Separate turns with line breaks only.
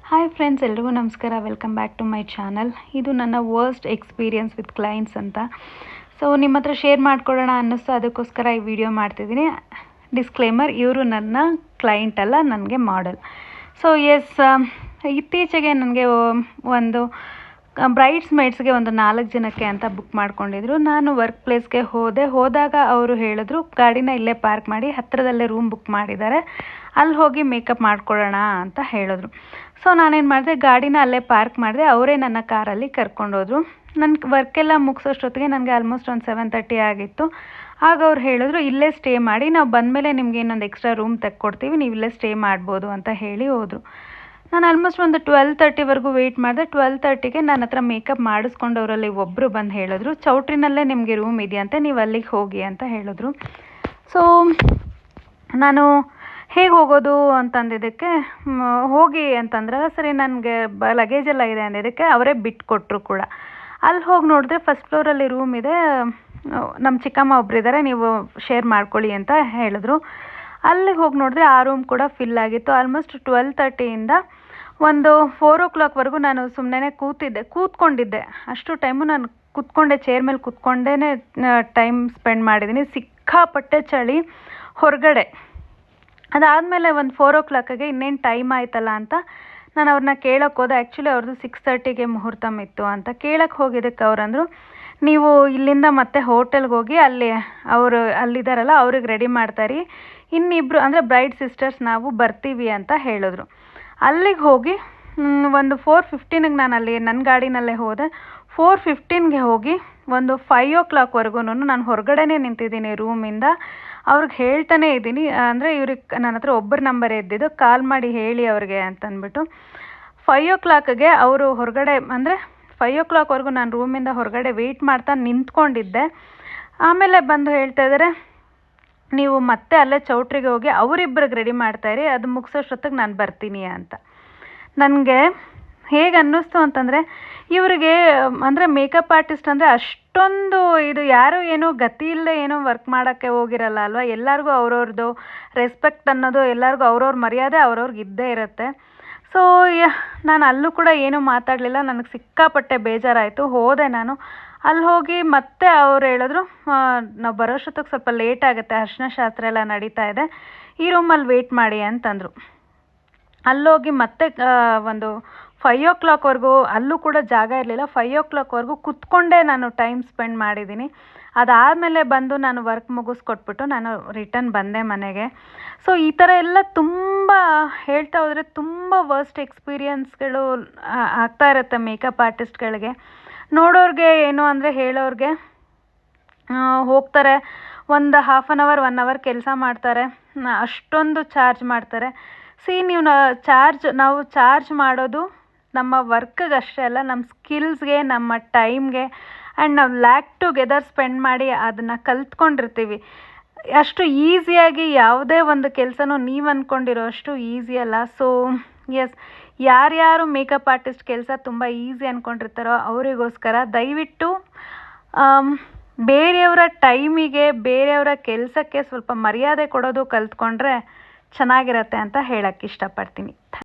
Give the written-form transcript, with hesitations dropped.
Hi friends, ಎಲ್ರಿಗೂ ನಮಸ್ಕಾರ. Welcome back to my channel. ಇದು ನನ್ನ ವರ್ಸ್ಟ್ ಎಕ್ಸ್ಪೀರಿಯನ್ಸ್ ವಿತ್ ಕ್ಲೈಂಟ್ಸ್ ಅಂತ. ಸೊ ನಿಮ್ಮ ಹತ್ರ ಶೇರ್ ಮಾಡ್ಕೊಳ್ಳೋಣ ಅನ್ನಿಸ್ತು, ಅದಕ್ಕೋಸ್ಕರ ಈ ವಿಡಿಯೋ ಮಾಡ್ತಿದ್ದೀನಿ. ಡಿಸ್ಕ್ಲೇಮರ್, ಇವರು ನನ್ನ ಕ್ಲೈಂಟ್ ಅಲ್ಲ, ನನಗೆ ಮಾಡೆಲ್. ಸೊ ಇತ್ತೀಚೆಗೆ ನನಗೆ ಒಂದು ಬ್ರೈಡ್ಸ್ ಮೇಡ್ಸ್ಗೆ ಒಂದು 4 ಜನಕ್ಕೆ ಅಂತ ಬುಕ್ ಮಾಡ್ಕೊಂಡಿದ್ರು. ನಾನು ವರ್ಕ್ ಪ್ಲೇಸ್ಗೆ ಹೋದಾಗ ಅವರು ಹೇಳಿದ್ರು, ಗಾಡಿನ ಇಲ್ಲೇ ಪಾರ್ಕ್ ಮಾಡಿ, ಹತ್ತಿರದಲ್ಲೇ ರೂಮ್ ಬುಕ್ ಮಾಡಿದ್ದಾರೆ, ಅಲ್ಲಿ ಹೋಗಿ ಮೇಕಪ್ ಮಾಡ್ಕೊಳ್ಳೋಣ ಅಂತ ಹೇಳಿದ್ರು. ಸೊ ನಾನೇನು ಮಾಡಿದೆ, ಗಾಡಿನ ಅಲ್ಲೇ ಪಾರ್ಕ್ ಮಾಡಿದೆ. ಅವರೇ ನನ್ನ ಕಾರಲ್ಲಿ ಕರ್ಕೊಂಡೋದ್ರು. ನನ್ನ ವರ್ಕೆಲ್ಲ ಮುಗಿಸೋಷ್ಟೊತ್ತಿಗೆ ನನಗೆ ಆಲ್ಮೋಸ್ಟ್ ಒಂದು 7:30 ಆಗಿತ್ತು. ಆಗ ಅವ್ರು ಹೇಳಿದ್ರು, ಇಲ್ಲೇ ಸ್ಟೇ ಮಾಡಿ, ನಾವು ಬಂದಮೇಲೆ ನಿಮಗೆ ಇನ್ನೊಂದು ಎಕ್ಸ್ಟ್ರಾ ರೂಮ್ ತೆಕ್ಕೊಡ್ತೀವಿ, ನೀವು ಇಲ್ಲೇ ಸ್ಟೇ ಮಾಡ್ಬೋದು ಅಂತ ಹೇಳಿ ಹೋದರು. ನಾನು ಆಲ್ಮೋಸ್ಟ್ ಒಂದು 12:30ವರೆಗೂ ವೆಯ್ಟ್ ಮಾಡಿದೆ. 12:30ಗೆ ನನ್ನ ಹತ್ರ ಮೇಕಪ್ ಮಾಡಿಸ್ಕೊಂಡವರಲ್ಲಿ ಒಬ್ಬರು ಬಂದು ಹೇಳಿದ್ರು, ಚೌಟ್ರಿನಲ್ಲೇ ನಿಮಗೆ ರೂಮ್ ಇದೆಯಂತೆ, ನೀವು ಅಲ್ಲಿಗೆ ಹೋಗಿ ಅಂತ ಹೇಳಿದ್ರು. ಸೊ ನಾನು ಹೇಗೆ ಹೋಗೋದು ಅಂತಂದಿದ್ದಕ್ಕೆ, ಹೋಗಿ ಅಂತಂದ್ರಲ್ಲ, ಸರಿ ನನಗೆ ಲಗೇಜೆಲ್ಲ ಇದೆ ಅಂದಿದ್ದಕ್ಕೆ ಅವರೇ ಬಿಟ್ಕೊಟ್ರು ಕೂಡ. ಅಲ್ಲಿ ಹೋಗಿ ನೋಡಿದ್ರೆ ಫಸ್ಟ್ ಫ್ಲೋರಲ್ಲಿ ರೂಮ್ ಇದೆ, ನಮ್ಮ ಚಿಕ್ಕಮ್ಮ ಒಬ್ಬರಿದ್ದಾರೆ, ನೀವು ಶೇರ್ ಮಾಡ್ಕೊಳ್ಳಿ ಅಂತ ಹೇಳಿದ್ರು. ಅಲ್ಲಿಗೆ ಹೋಗಿ ನೋಡಿದ್ರೆ ಆ ರೂಮ್ ಕೂಡ ಫಿಲ್ ಆಗಿತ್ತು. ಆಲ್ಮೋಸ್ಟ್ 12:30ಇಂದ ಒಂದು 4 o'clockವರೆಗೂ ನಾನು ಸುಮ್ಮನೆ ಕೂತ್ಕೊಂಡಿದ್ದೆ. ಅಷ್ಟು ಟೈಮು ನಾನು ಕೂತ್ಕೊಂಡೆ, ಚೇರ್ ಮೇಲೆ ಕೂತ್ಕೊಂಡೇ ಟೈಮ್ ಸ್ಪೆಂಡ್ ಮಾಡಿದ್ದೀನಿ. ಸಿಕ್ಕಾಪಟ್ಟೆ ಚಳಿ ಹೊರಗಡೆ. ಅದಾದಮೇಲೆ ಒಂದು 4 o'clockಗೆ ಇನ್ನೇನು ಟೈಮ್ ಆಯ್ತಲ್ಲ ಅಂತ ನಾನು ಅವ್ರನ್ನ ಕೇಳೋಕ್ಕೆ ಹೋದೆ. ಆ್ಯಕ್ಚುಲಿ ಅವ್ರದ್ದು 6:30ಗೆ ಮುಹೂರ್ತಮ್ ಇತ್ತು ಅಂತ ಕೇಳಕ್ಕೆ ಹೋಗಿದ್ದಕ್ಕೆ ಅವರಂದರು, ನೀವು ಇಲ್ಲಿಂದ ಮತ್ತೆ ಹೋಟೆಲ್ಗೆ ಹೋಗಿ ಅವರು ಅಲ್ಲಿದ್ದಾರಲ್ಲ, ಅವ್ರಿಗೆ ರೆಡಿ ಮಾಡ್ತಾರೆ, ಇನ್ನಿಬ್ಬರು ಅಂದರೆ ಬ್ರೈಡ್ ಸಿಸ್ಟರ್ಸ್ ನಾವು ಬರ್ತೀವಿ ಅಂತ ಹೇಳಿದ್ರು. ಅಲ್ಲಿಗೆ ಹೋಗಿ ಒಂದು 4:15ಗೆ ನಾನು ಅಲ್ಲಿ ನನ್ನ ಗಾಡಿನಲ್ಲೇ ಹೋದೆ. 4:15ಗೆ ಹೋಗಿ ಒಂದು 5 o'clockವರೆಗೂ ನಾನು ಹೊರಗಡೆನೇ ನಿಂತಿದ್ದೀನಿ ರೂಮಿಂದ. ಅವ್ರಿಗೆ ಹೇಳ್ತಾನೆ ಇದ್ದೀನಿ, ಅಂದರೆ ಇವ್ರಿಗೆ ನನ್ನ ಹತ್ರ ಒಬ್ಬರ ನಂಬರ್ ಇದ್ದಿದ್ದು, ಕಾಲ್ ಮಾಡಿ ಹೇಳಿ ಅವ್ರಿಗೆ ಅಂತಂದ್ಬಿಟ್ಟು. 5 o'clockಗೆ ಅವರು ಹೊರಗಡೆ, ಅಂದರೆ 5 o'clockವರೆಗೂ ನಾನು ರೂಮಿಂದ ಹೊರಗಡೆ ವೆಯ್ಟ್ ಮಾಡ್ತಾ ನಿಂತ್ಕೊಂಡಿದ್ದೆ. ಆಮೇಲೆ ಬಂದು ಹೇಳ್ತಾ ಇದ್ದಾರೆ, ನೀವು ಮತ್ತೆ ಅಲ್ಲೇ ಚೌಟ್ರಿಗೆ ಹೋಗಿ ಅವರಿಬ್ಬರಿಗೆ ರೆಡಿ ಮಾಡ್ತಾಯಿರಿ, ಅದು ಮುಗಿಸೋಷ್ಟೊತ್ತಿಗೆ ನಾನು ಬರ್ತೀನಿ ಅಂತ. ನನಗೆ ಹೇಗೆ ಅನ್ನಿಸ್ತು ಅಂತಂದರೆ, ಇವರಿಗೆ ಅಂದರೆ ಮೇಕಪ್ ಆರ್ಟಿಸ್ಟ್ ಅಂದರೆ ಅಷ್ಟೊಂದು ಇದು ಯಾರೂ ಏನೋ ಗತಿ ಇಲ್ಲದೆ ಏನೋ ವರ್ಕ್ ಮಾಡೋಕ್ಕೆ ಹೋಗಿರಲ್ಲ ಅಲ್ವಾ. ಎಲ್ಲರಿಗೂ ಅವ್ರವ್ರದ್ದು ರೆಸ್ಪೆಕ್ಟ್ ಅನ್ನೋದು, ಎಲ್ಲರಿಗೂ ಅವ್ರವ್ರ ಮರ್ಯಾದೆ ಅವ್ರವ್ರಿಗೆ ಇದ್ದೇ ಇರುತ್ತೆ. ಸೊ ನಾನು ಅಲ್ಲೂ ಕೂಡ ಏನೂ ಮಾತಾಡಲಿಲ್ಲ. ನನಗೆ ಸಿಕ್ಕಾಪಟ್ಟೆ ಬೇಜಾರಾಯಿತು. ಹೋದೆ ನಾನು. ಅಲ್ಲಿ ಹೋಗಿ ಮತ್ತೆ ಅವ್ರು ಹೇಳಿದ್ರು, ನಾವು ಬರೋಷ್ಟೊತ್ತಿಗೆ ಸ್ವಲ್ಪ ಲೇಟ್ ಆಗುತ್ತೆ, ಅರಿಶಿನ ಶಾಸ್ತ್ರ ಎಲ್ಲ ನಡೀತಾ ಇದೆ, ಈ ರೂಮಲ್ಲಿ ವೆಯ್ಟ್ ಮಾಡಿ ಅಂತಂದರು. ಅಲ್ಲೋಗಿ ಮತ್ತೆ ಒಂದು 5 o'clockವರೆಗೂ ಅಲ್ಲೂ ಕೂಡ ಜಾಗ ಇರಲಿಲ್ಲ. 5 o'clockವರೆಗೂ ಕೂತ್ಕೊಂಡೇ ನಾನು ಟೈಮ್ ಸ್ಪೆಂಡ್ ಮಾಡಿದ್ದೀನಿ. ಅದಾದಮೇಲೆ ಬಂದು ನಾನು ವರ್ಕ್ ಮುಗಿಸ್ಕೊಟ್ಬಿಟ್ಟು ನಾನು ರಿಟರ್ನ್ ಬಂದೆ ಮನೆಗೆ. ಸೊ ಈ ಥರ ಎಲ್ಲ ತುಂಬ ಹೇಳ್ತಾ ಹೋದರೆ ತುಂಬ ವರ್ಸ್ಟ್ ಎಕ್ಸ್ಪೀರಿಯನ್ಸ್ಗಳು ಆಗ್ತಾ ಇರುತ್ತೆ ಮೇಕಪ್ ಆರ್ಟಿಸ್ಟ್ಗಳಿಗೆ. ನೋಡೋರಿಗೆ ಏನು ಅಂದರೆ, ಹೇಳೋರಿಗೆ ಹೋಗ್ತಾರೆ, ಒಂದು 1/2 hour 1 hour ಕೆಲಸ ಮಾಡ್ತಾರೆ, ಅಷ್ಟೊಂದು ಚಾರ್ಜ್ ಮಾಡ್ತಾರೆ. ನಾವು ಚಾರ್ಜ್ ಮಾಡೋದು ನಮ್ಮ ವರ್ಕ್ಗೆ ಅಷ್ಟೇ ಅಲ್ಲ, ನಮ್ಮ ಸ್ಕಿಲ್ಸ್ಗೆ, ನಮ್ಮ ಟೈಮ್ಗೆ, ಆ್ಯಂಡ್ ನಾವು ಲ್ಯಾಕ್ ಟುಗೆದರ್ ಸ್ಪೆಂಡ್ ಮಾಡಿ ಅದನ್ನು ಕಲ್ತ್ಕೊಂಡಿರ್ತೀವಿ. ಅಷ್ಟು ಈಸಿಯಾಗಿ ಯಾವುದೇ ಒಂದು ಕೆಲಸನೂ ನೀವು ಅಂದ್ಕೊಂಡಿರೋ ಅಷ್ಟು ಈಸಿ ಅಲ್ಲ. ಸೊ ಯಾರ್ಯಾರು ಮೇಕಪ್ ಆರ್ಟಿಸ್ಟ್ ಕೆಲಸ ತುಂಬ ಈಸಿ ಅಂದ್ಕೊಂಡಿರ್ತಾರೋ ಅವರಿಗೋಸ್ಕರ ದಯವಿಟ್ಟು ಬೇರೆಯವರ ಟೈಮಿಗೆ, ಬೇರೆಯವರ ಕೆಲಸಕ್ಕೆ ಸ್ವಲ್ಪ ಮರ್ಯಾದೆ ಕೊಡೋದು ಕಲ್ತ್ಕೊಂಡ್ರೆ ಚೆನ್ನಾಗಿರತ್ತೆ ಅಂತ ಹೇಳೋಕ್ಕೆ ಇಷ್ಟಪಡ್ತೀನಿ.